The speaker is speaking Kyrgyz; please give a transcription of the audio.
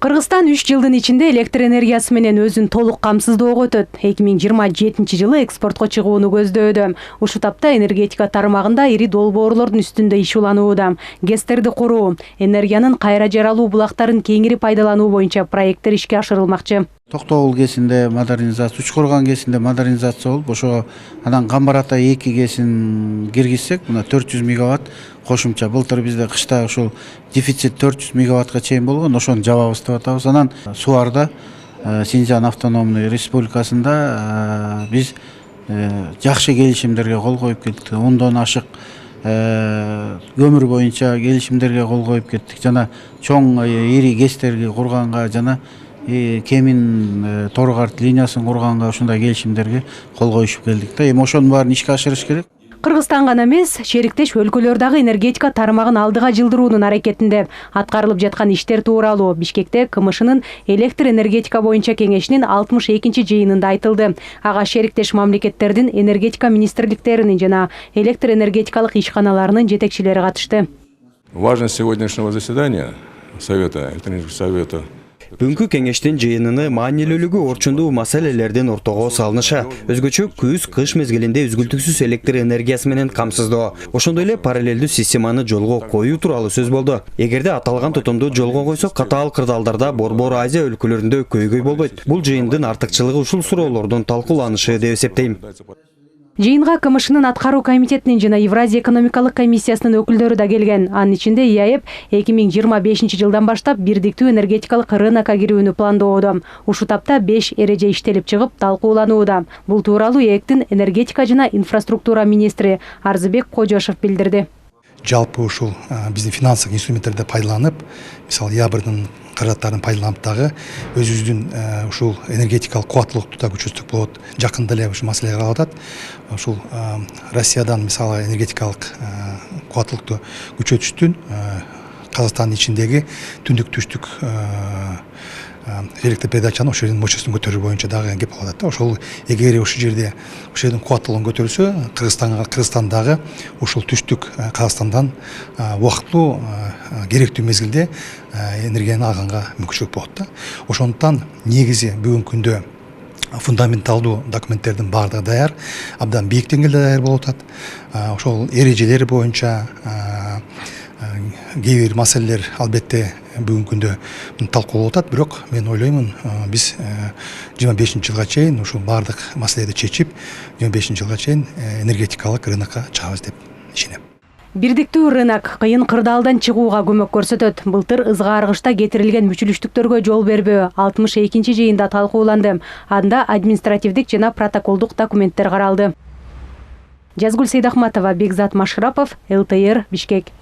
Кыргызстан 3 жылдын ичинде электр энергиясы менен өзүн толук камсыздоого өтөт. 2027-жылы экспортко чыгууну көздөөдө. Ушул тапта энергетика тармагында ири долбоорлордун үстүндө иш уланууда. ГЭСтерди куруу, энергиянын кайра жаралуу булактарын кеңири пайдалануу боюнча проекттер ишке ашырылмакчы. Токтогул КЭСинде модернизация, Учкурган КЭСинде модернизация болуп, ошого анан Камбар-Ата 2 КЭСин киргизсек, мына 400 мегаватт кошумча. Былтыр бизде кышта ушул дефицит 400 мегаваттка чейин болгон, ошону жабабыз деп атабыз. Анан Суарда, Синьцзян автономный республикасында биз жакшы келишимдерге кол коюп кеттик. 10дон ашык көмүр боюнча келишимдерге кол коюп кеттик. Жана чоң ири КЭСтерди курганга жана Кемин Торгарт линиясын курганга ушундай келишимдерге кол коюшуп келдик да. Эми ошонун баарын ишке ашырыш керек. Кыргызстан гана эмес, шериктеш өлкөлөр дагы энергетика тармагын алдыга жылдыруунун аракетинде. Аткарылып жаткан иштер тууралуу Бишкекте КМШнын электр энергетика боюнча кеңешинин 62-жыйынында айтылды. Ага шериктеш мамлекеттердин энергетика министрликтеринин жана электр энергетикалык ишканаларынын жетекчилери катышты. Важность сегодняшнего заседания Совета, электронического совета. Бүгүнкү кеңештин жыйынына маанилүүлүгү орчундуу маселелердин ортого салынышы. Өзгөчө күз-кыш мезгилинде үзгүлтүксүз электр энергиясы менен камсыздоо, ошондой эле параллелдүү системаны жолго коюу тууралуу сөз болду. Эгерде аталган тутумду жолго койсок, катаал кырдаалдарда Борбор Азия өлкөлөрүндө көйгөй болбойт. Бул жыйындын артыкчылыгы ушул суроолордун талкууланышы деп эсептейм. Жыйынга КМШнын аткаруу комитетинин жана Евразия экономикалык комиссиясынын өкүлдөрү да келген. Анын ичинде ИАЭП 2025-жылдан баштап бирдиктүү энергетикалык рынокко кирүүнү пландоодо. Ушул тапта 5 эреже иштелип чыгып талкууланууда. Бул тууралуу ЭЭКтин энергетика жана инфраструктура министри Арзыбек Кожошов билдирди. Жалпы ушул биздин финансылык инструменттерди пайдаланып, мисалы ябырдын каражаттарын пайдаланып дагы өзүбүздүн ушул энергетикалык кубаттуулукту да күчөтсөк болот. Жакында эле ушул маселе каралып атат. Ушул Россиядан мисалы энергетикалык кубаттуулукту күчөтүштүн Казакстандын ичиндеги түндүк түштүк электр передачаны ошол жердин мощностун көтөрүү боюнча дагы кеп калат. Ошол эгер ушул жерде ошол жердин кубаттуулугун көтөрүлсө, Кыргызстандагы ушул түштүк Казакстандан убактылуу керектүү мезгилде энергияны алганга мүмкүнчүлүк болот да. Ошондуктан негизи бүгүнкү күндө фундаменталдуу документтердин баардыгы даяр, абдан бийик деңгээлде даяр болуп атат. Ошол эрежелер боюнча кээ бир маселелер албетте бүгүнкү күндө талкууланып атат, бирок мен ойлоймун биз 25-жылга чейин ушул баардык маселени чечип, 25-жылга чейин энергетикалык рынокко чыгабыз деп ишенем. Бирдиктүү рынок кыйын кырдаалдан чыгууга көмөк көрсөтөт. Былтыр ызгааргычта кетирилген мүчүлүштүктөргө жол бербөө 62-жыйында талкууланды. Анда административдик жана протоколдук документтер каралды. Жазгүл Сейдахматова, Бекзат Машрапов, ЛТР, Бишкек.